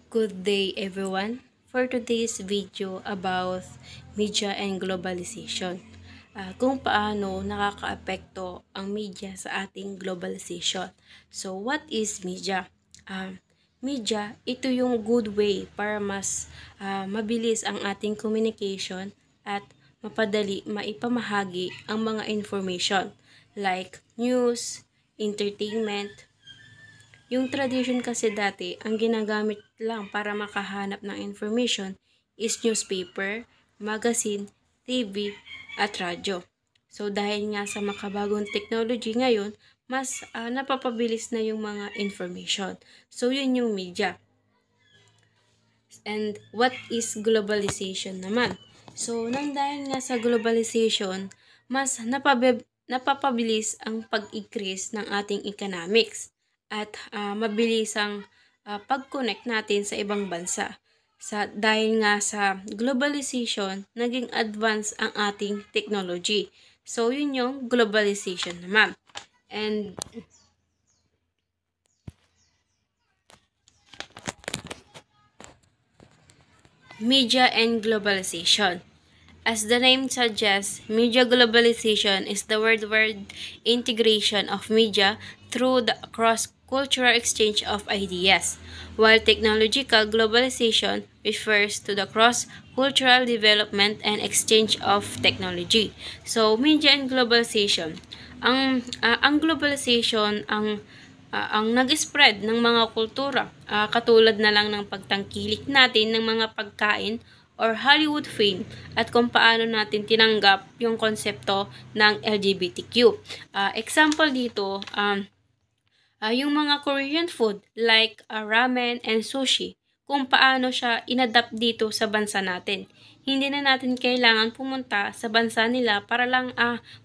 Good day everyone. For today's video about media and globalization. Kung paano nakakaapekto ang media sa ating globalization. So what is media? Media, ito yung good way para mas mabilis ang ating communication at mapadali maipamahagi ang mga information like news, entertainment. Yung tradition kasi dati, ang ginagamit lang para makahanap ng information is newspaper, magazine, TV, at radyo. So dahil nga sa makabagong technology ngayon, mas napapabilis na yung mga information. So yun yung media. And what is globalization naman? So nang dahil nga sa globalization, mas napapabilis ang pag-increase ng ating economics at mabilis ang pag-connect natin sa ibang bansa. Dahil nga sa globalization, naging advance ang ating technology. So, yun yung globalization naman. And media and globalization. As the name suggests, media globalization is the word-word integration of media through the cross-cultural exchange of ideas, while technological globalization refers to the cross-cultural development and exchange of technology. So, media and globalization. Ang globalization, ang nag-spread ng mga kultura, katulad na lang ng pagtangkilik natin ng mga pagkain or Hollywood fame at kung paano natin tinanggap yung konsepto ng LGBTQ. Example dito, yung mga Korean food like ramen and sushi, kung paano siya inadapt dito sa bansa natin. Hindi na natin kailangan pumunta sa bansa nila para lang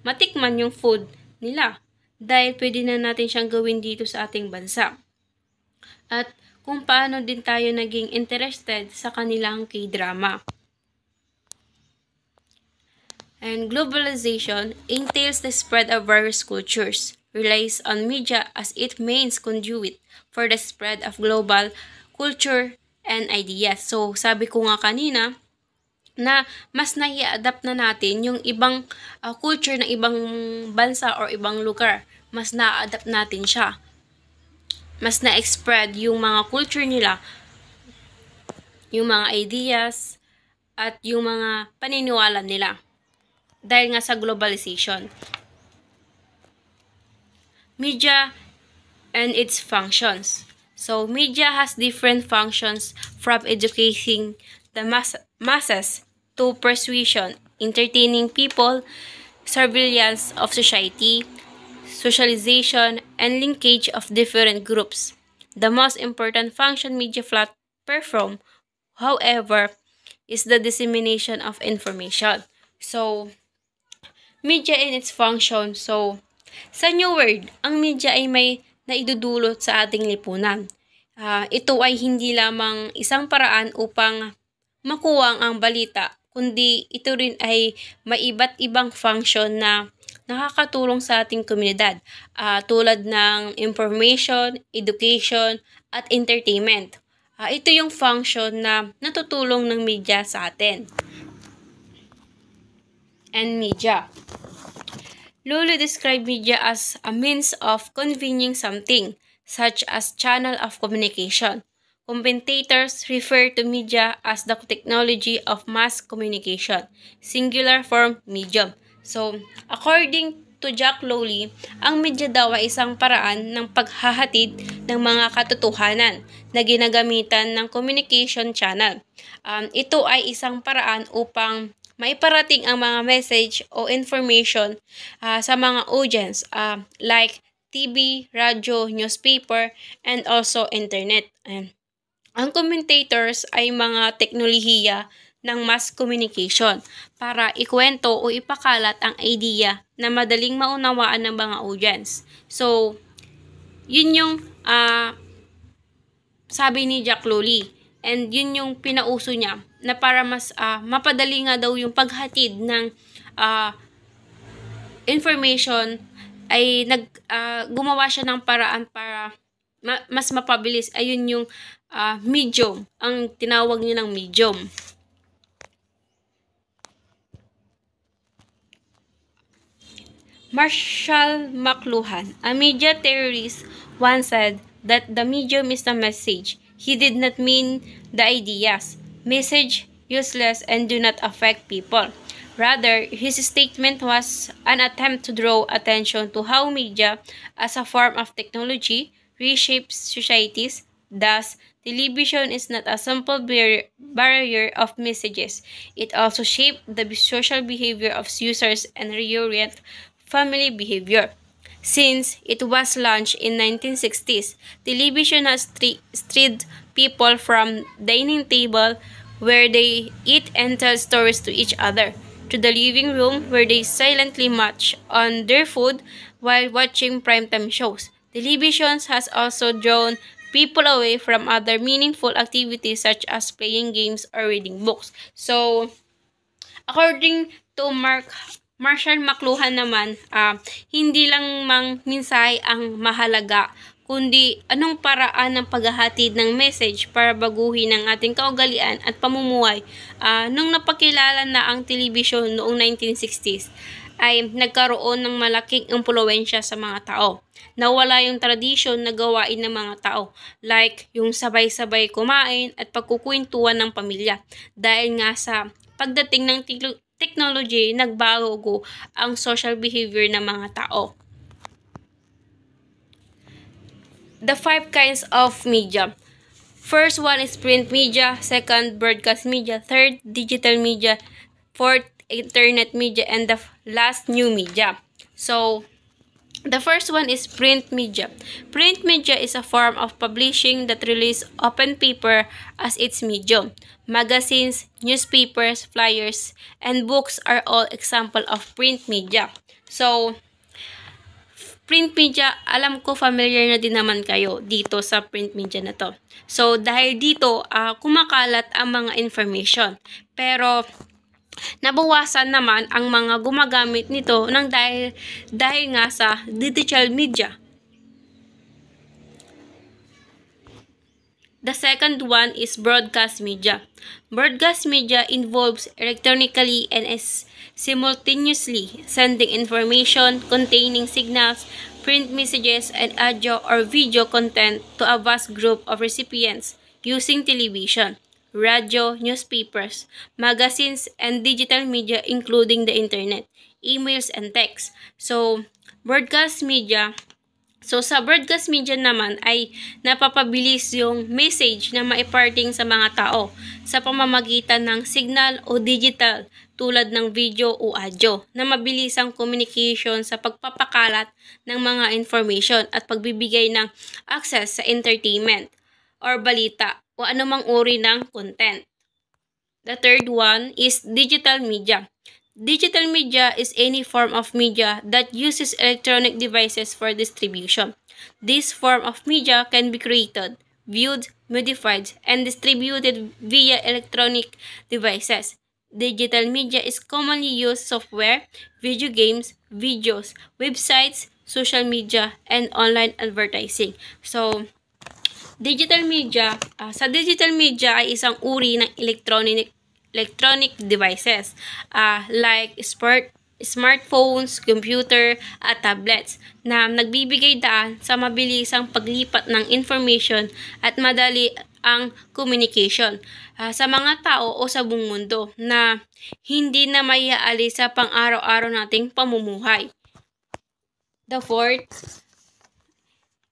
matikman yung food nila dahil pwede na natin siyang gawin dito sa ating bansa. At kung paano din tayo naging interested sa kanilang K-drama. And globalization entails the spread of various cultures, relies on media as its main conduit for the spread of global culture and ideas. So, sabi ko nga kanina, na mas nai-adapt na natin yung ibang culture ng ibang bansa or ibang lugar. Mas na-adapt natin siya. Mas na-spread yung mga culture nila, yung mga ideas, at yung mga paniniwala nila. Dahil nga sa globalization. Media and its functions. So, media has different functions from educating the masses to persuasion, entertaining people, surveillance of society, socialization, and linkage of different groups. The most important function media perform, however, is the dissemination of information. So, media in its function. So, sa new word, ang media ay may naidudulot sa ating lipunan. Ito ay hindi lamang isang paraan upang makuha ang balita, kundi ito rin ay may iba't ibang function na nakakatulong sa ating komunidad, tulad ng information, education, at entertainment. Ito yung function na natutulong ng media sa atin. And media. Lulu described media as a means of conveying something, such as channel of communication. Commentators refer to media as the technology of mass communication, singular form medium. So, according to Jack Lowley, ang media daw ay isang paraan ng paghahatid ng mga katotohanan na ginagamitan ng communication channel. Ito ay isang paraan upang maiparating ang mga message o information sa mga audience like TV, radyo, newspaper, and also internet. Ang commentators ay mga teknolohiya ng mass communication para ikwento o ipakalat ang idea na madaling maunawaan ng mga audience. So, yun yung sabi ni Jack Lowley. And yun yung pinauso niya na para mas mapadali nga daw yung paghatid ng information ay gumawa siya ng paraan para mas mapabilis. Ayun yung medium, ang tinawag nilang medium. Marshall McLuhan, a media theorist, once said that the medium is the message. He did not mean the ideas. Message useless and do not affect people. Rather, his statement was an attempt to draw attention to how media, as a form of technology, reshapes societies. Thus, television is not a simple barrier of messages. It also shaped the social behavior of users and reorient family behavior. Since it was launched in 1960s, television has strayed people from dining table where they eat and tell stories to each other to the living room where they silently munch on their food while watching primetime shows. Television has also drawn people away from other meaningful activities such as playing games or reading books. So, according to Marshall McLuhan naman, hindi lang mensahe ang mahalaga, kundi anong paraan ng paghahatid ng message para baguhin ang ating kaugalian at pamumuhay. Nung napakilala na ang television noong 1960s, ay nagkaroon ng malaking impluwensya sa mga tao. Nawala yung tradisyon na gawain ng mga tao, like yung sabay-sabay kumain at pagkukwentuhan ng pamilya. Dahil nga sa pagdating ng technology, nagbago ang social behavior ng mga tao. The 5 kinds of media. First one is print media, second broadcast media, third digital media, fourth internet media, and the last new media. So, the first one is print media. Print media is a form of publishing that relies open paper as its medium. Magazines, newspapers, flyers, and books are all example of print media. So, print media, alam ko familiar na din naman kayo dito sa print media na to. So, dahil dito, kumakalat ang mga information. Pero, nabawasan naman ang mga gumagamit nito dahil nga sa digital media. The second one is broadcast media. Broadcast media involves electronically and is simultaneously sending information containing signals, print messages, and audio or video content to a vast group of recipients using television, radio, newspapers, magazines, and digital media including the internet, emails, and text. So, sa broadcast media naman ay napapabilis yung message na maiparting sa mga tao sa pamamagitan ng signal o digital tulad ng video o audio na mabilisang communication sa pagpapakalat ng mga information at pagbibigay ng access sa entertainment or balita o anumang uri ng content. The third one is digital media. Digital media is any form of media that uses electronic devices for distribution. This form of media can be created, viewed, modified, and distributed via electronic devices. Digital media is commonly used software, video games, videos, websites, social media, and online advertising. So, digital media, sa digital media ay isang uri ng electronic devices like smartphones, computer, at tablets na nagbibigay daan sa mabilisang paglipat ng information at madali ang communication sa mga tao o sa buong mundo na hindi na maiaalis sa pang-araw-araw nating pamumuhay. The fourth,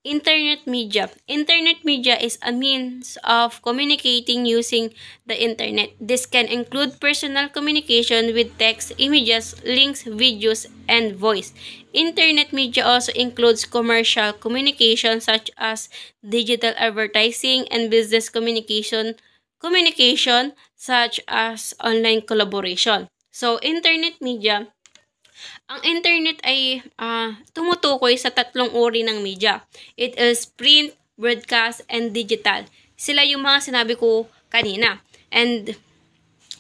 internet media. Internet media is a means of communicating using the internet. This can include personal communication with text, images, links, videos, and voice. Internet media also includes commercial communication such as digital advertising and business communication such as online collaboration. So, internet media, ang internet ay tumutukoy sa tatlong uri ng media. It is print, broadcast, and digital. Sila yung mga sinabi ko kanina. And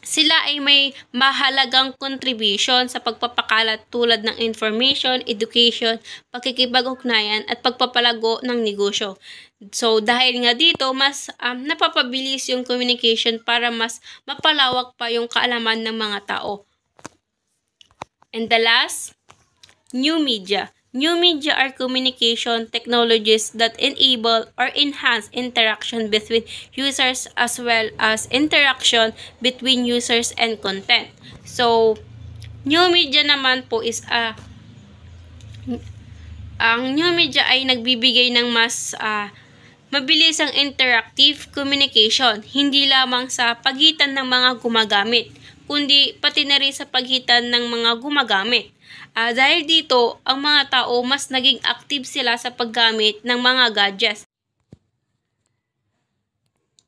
Sila ay may mahalagang contribution sa pagpapakalat tulad ng information, education, pakikipag-ugnayan at pagpapalago ng negosyo. So dahil nga dito, mas napapabilis yung communication para mas mapalawak pa yung kaalaman ng mga tao. And the last, new media. New media are communication technologies that enable or enhance interaction between users as well as interaction between users and content. So, new media naman po is ang new media ay nagbibigay ng mas mabilisang interactive communication, hindi lamang sa pagitan ng mga gumagamit, kundi pati na rin sa pagitan ng mga gumagamit. Dahil dito, ang mga tao mas naging active sila sa paggamit ng mga gadgets.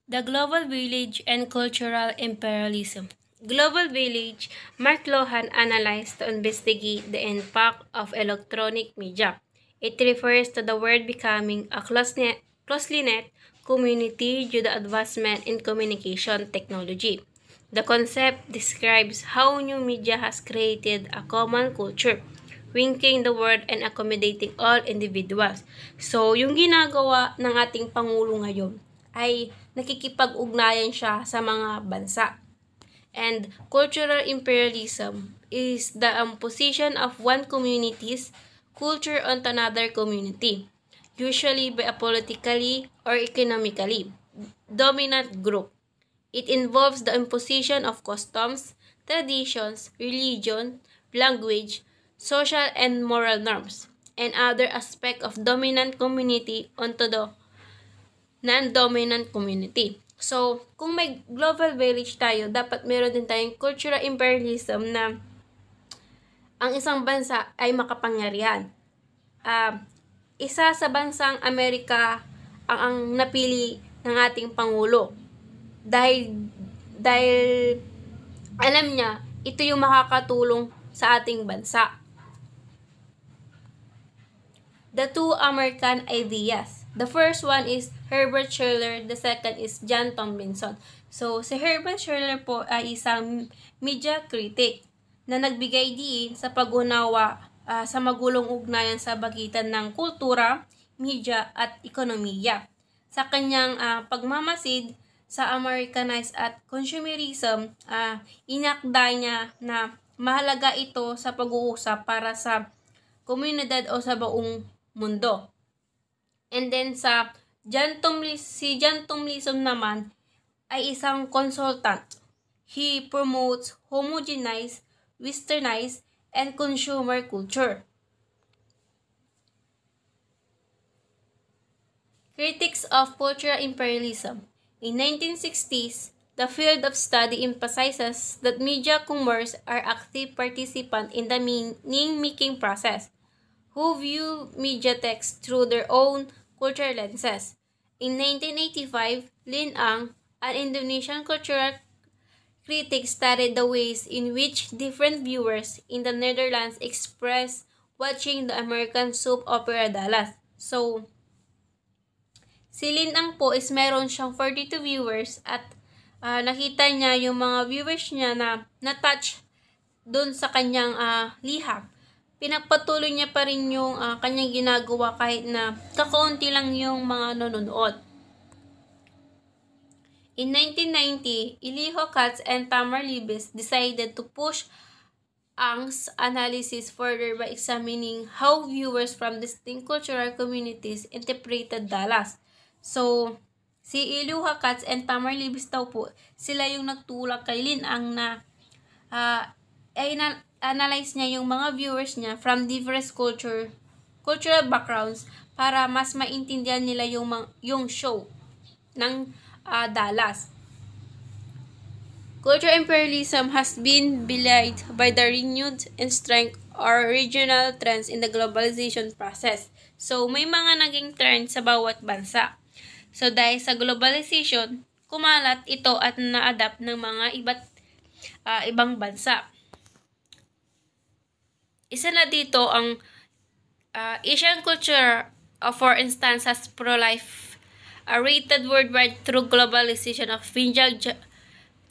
The Global Village and Cultural Imperialism. Global Village, Mark Lohan analyzed to investigate the impact of electronic media. It refers to the world becoming a closely knit community due to advancement in communication technology. The concept describes how new media has created a common culture, linking the world and accommodating all individuals. So, yung ginagawa ng ating Pangulo ngayon ay nakikipag-ugnayan siya sa mga bansa. And cultural imperialism is the imposition of one community's culture onto another community, usually by a politically or economically dominant group. It involves the imposition of customs, traditions, religion, language, social and moral norms, and other aspects of dominant community onto the non-dominant community. So, kung may global village tayo, dapat meron din tayong cultural imperialism na ang isang bansa ay makapangyarihan. Isa sa bansang Amerika ang napili ng ating Pangulo. Dahil alam niya, ito yung makakatulong sa ating bansa. The two American ideas. The first one is Herbert Schiller, the second is John Tomlinson. So, si Herbert Schiller po ay isang media critic na nagbigay diin sa pag-unawa sa magulong ugnayan sa pagitan ng kultura, media at ekonomiya. Sa kanyang pagmamasid sa Americanized at consumerism, inakda niya na mahalaga ito sa pag-uusap para sa komunidad o sa buong mundo. And then si John Tomlinson naman ay isang consultant. He promotes homogenized, westernized, and consumer culture. Critics of cultural imperialism. In 1960s, the field of study emphasizes that media commerce are active participants in the meaning-making process, who view media text through their own cultural lenses. In 1985, Lin Ang, an Indonesian cultural critic, studied the ways in which different viewers in the Netherlands express watching the American soap opera Dallas. So, si Lin Ang po is meron siyang 42 viewers at nakita niya yung mga viewers niya na na-touch doon sa kanyang liham. Pinagpatuloy niya pa rin yung kanyang ginagawa kahit na kakaunti lang yung mga nanonood. In 1990, Eliho Katz and Tamar Libes decided to push Ang's analysis further by examining how viewers from distinct cultural communities interpreted Dallas. So, si Eliho Katz and Tamar Libes daw po, sila yung nagtulak kay Lin Ang na analyze niya yung mga viewers niya from diverse cultural backgrounds para mas maintindihan nila yung show ng Dallas. Cultural imperialism has been belied by the renewed and strength or regional trends in the globalization process. So, may mga naging trend sa bawat bansa. So, dahil sa globalization, kumalat ito at na-adapt ng mga ibang bansa. Isa na dito ang Asian culture, for instance, has rated worldwide through globalization of media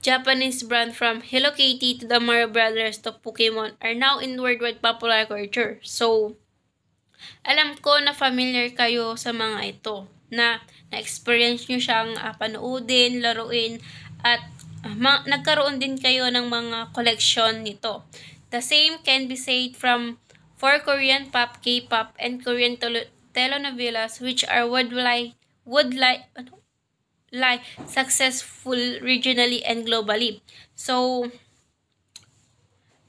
Japanese brand from Hello Kitty to the Mario Brothers to Pokemon are now in worldwide popular culture. So, alam ko na familiar kayo sa mga ito, na na-experience nyo siyang panoodin, laruin, at nagkaroon din kayo ng mga collection nito. The same can be said for Korean pop, K-pop, and Korean telenovelas which are successful regionally and globally. So,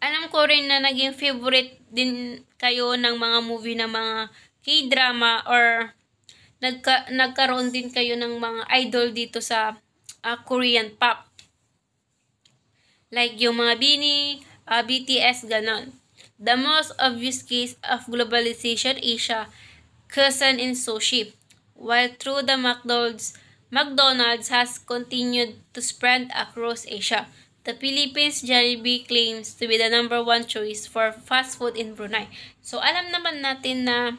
alam ko rin na naging favorite din kayo ng mga movie ng mga K-drama, or nagkaroon din kayo ng mga idol dito sa Korean pop. Like yung mga BTS, ganon. The most obvious case of globalization Asia, cousin in sushi. While through the McDonald's has continued to spread across Asia. The Philippines Jollibee claims to be the #1 choice for fast food in Brunei. So, alam naman natin na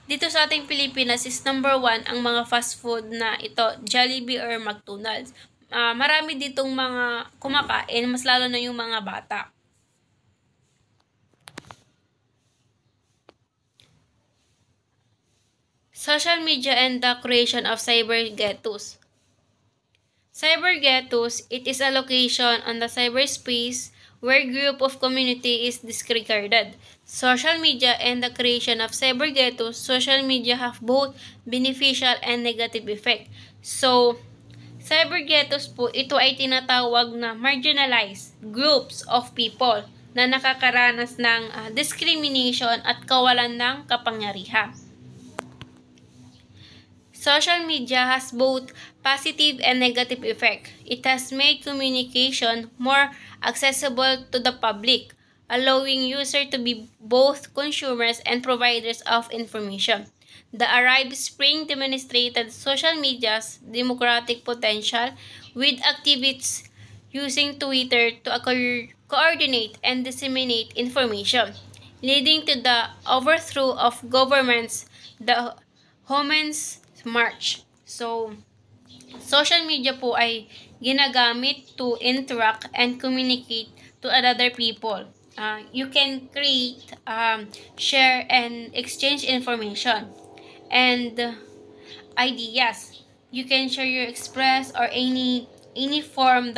dito sa ating Pilipinas is #1 ang mga fast food na ito, Jollibee or McDonald's. Marami ditong mga kumakain, mas lalo na yung mga bata. Social media and the creation of cyber ghettos. Cyber ghettos, it is a location on the cyberspace where group of community is disregarded. Social media and the creation of cyber ghettos, social media have both beneficial and negative effect. So, cyber ghettos po, ito ay tinatawag na marginalized groups of people na nakakaranas ng discrimination at kawalan ng kapangyarihan. Social media has both positive and negative effect. It has made communication more accessible to the public, allowing users to be both consumers and providers of information. The Arab Spring demonstrated social media's democratic potential, with activists using Twitter to coordinate and disseminate information, leading to the overthrow of governments, the Women's March. So, social media po ay ginagamit to interact and communicate to other people. You can create, share, and exchange information and ideas. You can share your express or any form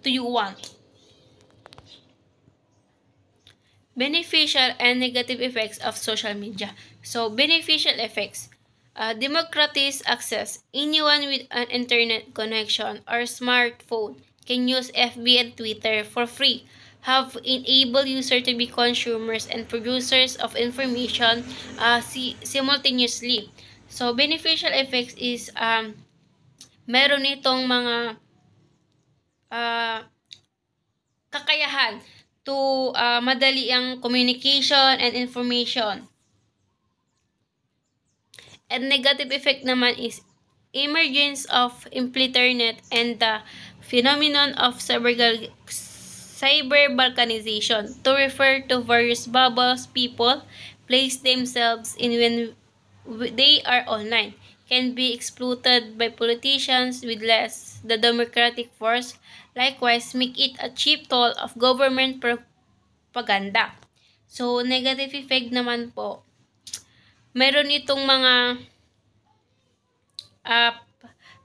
you want. Beneficial and negative effects of social media. So, beneficial effects. Democratize access. Anyone with an internet connection or smartphone can use FB and Twitter for free. Have enabled users to be consumers and producers of information simultaneously. So, beneficial effects is meron itong mga kakayahan to madali ang communication and information. And negative effect naman is emergence of internet and the phenomenon of cyber-balkanization, to refer to various bubbles people place themselves in when they are online, can be exploited by politicians with less the democratic force, likewise make it a cheap tool of government propaganda. So, negative effect naman po, meron itong mga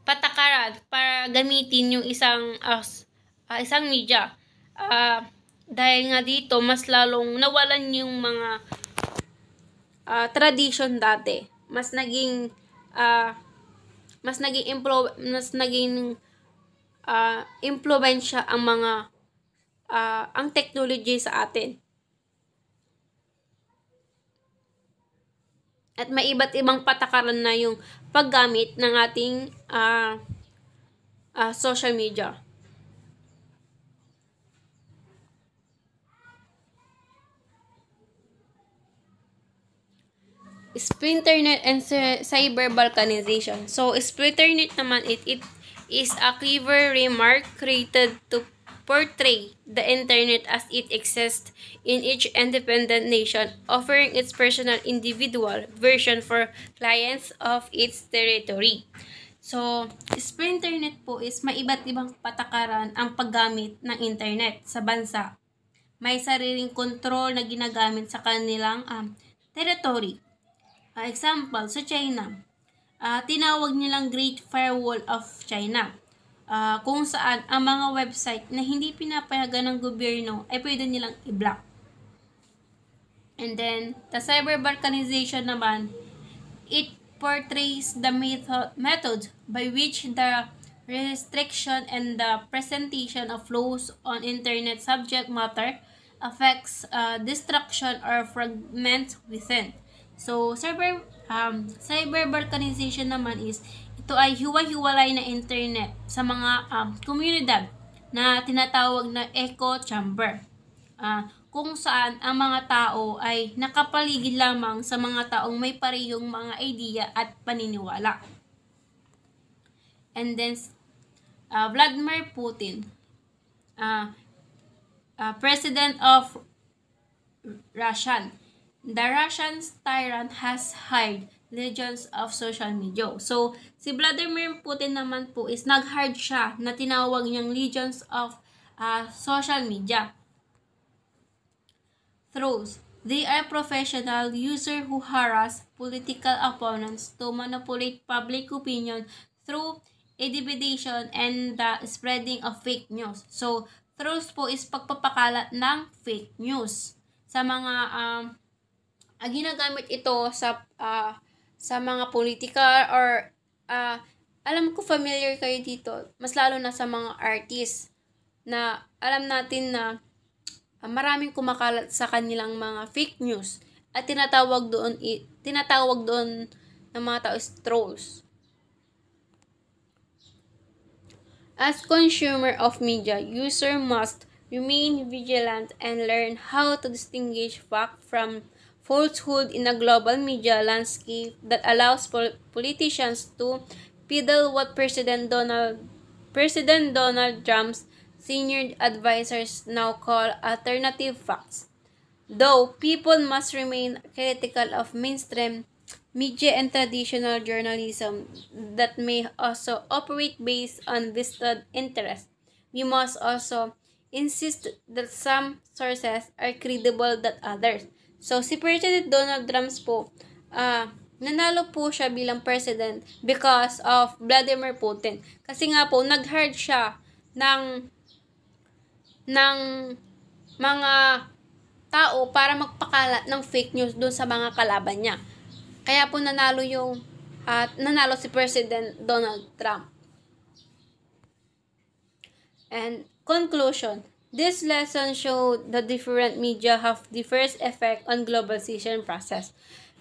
patakaran para gamitin yung isang media. Dahil nga dito, mas lalong nawalan yung mga tradition dati. Mas naging impluwensya ang mga ang technology sa atin. At may iba't ibang patakaran na yung paggamit ng ating social media. Splinternet and cyber-balkanization. So, splinternet naman, it is a clever remark created to portray the internet as it exists in each independent nation, offering its personal individual version for clients of its territory. So, sa internet po is may iba't ibang patakaran ang paggamit ng internet sa bansa. May sariling kontrol na ginagamit sa kanilang territory. Example, sa China, tinawag nilang Great Firewall of China, kung saan ang mga website na hindi pinapayagan ng gobyerno ay pwede nilang i-block. And then, the cyber balkanization naman, it portrays the method by which the restriction and the presentation of laws on internet subject matter affects destruction or fragments within. So, cyber balkanization naman is, ito ay hiwa-hiwalay na internet sa mga komunidad na tinatawag na echo chamber. Kung saan ang mga tao ay nakapaligid lamang sa mga taong may parehong mga idea at paniniwala. And then, Vladimir Putin, President of Russia. The Russian tyrant has hired legions of social media. So, si Vladimir Putin naman po is nag-hire siya na tinawag niyang legions of social media. Trolls. They are professional users who harass political opponents to manipulate public opinion through intimidation and the spreading of fake news. So, trolls po is pagpapakalat ng fake news. Sa mga ginagamit ito sa mga political or alam ko familiar kayo dito, mas lalo na sa mga artists na alam natin na maraming kumakalat sa kanilang mga fake news at tinatawag doon ng mga tao is trolls. As consumer of media, user must remain vigilant and learn how to distinguish fact from falsehood in a global media landscape that allows politicians to peddle what President Donald Trump's senior advisors now call alternative facts. Though people must remain critical of mainstream media and traditional journalism that may also operate based on vested interest, we must also insist that some sources are credible than others. So, si President Donald Trump po, nanalo po siya bilang president because of Vladimir Putin. Kasi nga po, nag-hire siya ng mga tao para magpakalat ng fake news doon sa mga kalaban niya. Kaya po nanalo si President Donald Trump. And conclusion, this lesson showed the different media have diverse effect on globalization process.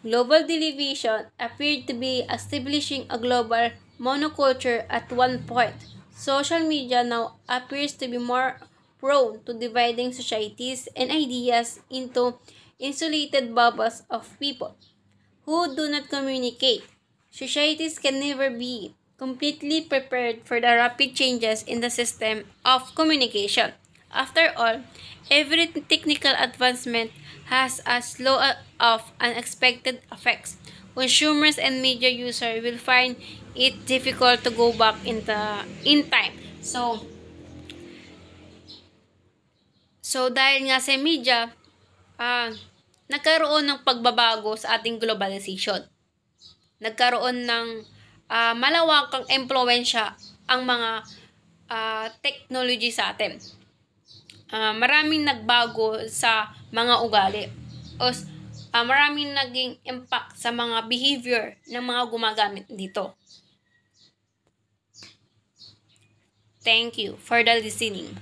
Global television appeared to be establishing a global monoculture at one point. Social media now appears to be more prone to dividing societies and ideas into insulated bubbles of people who do not communicate. Societies can never be completely prepared for the rapid changes in the system of communication. After all, every technical advancement has a slow of unexpected effects. Consumers and media users will find it difficult to go back in time. So dahil nga sa media, nagkaroon ng pagbabago sa ating globalization. Nagkaroon ng malawakang impluwensya ang mga technology sa atin. Maraming nagbago sa mga ugali. Maraming naging impact sa mga behavior ng mga gumagamit dito. Thank you for the listening.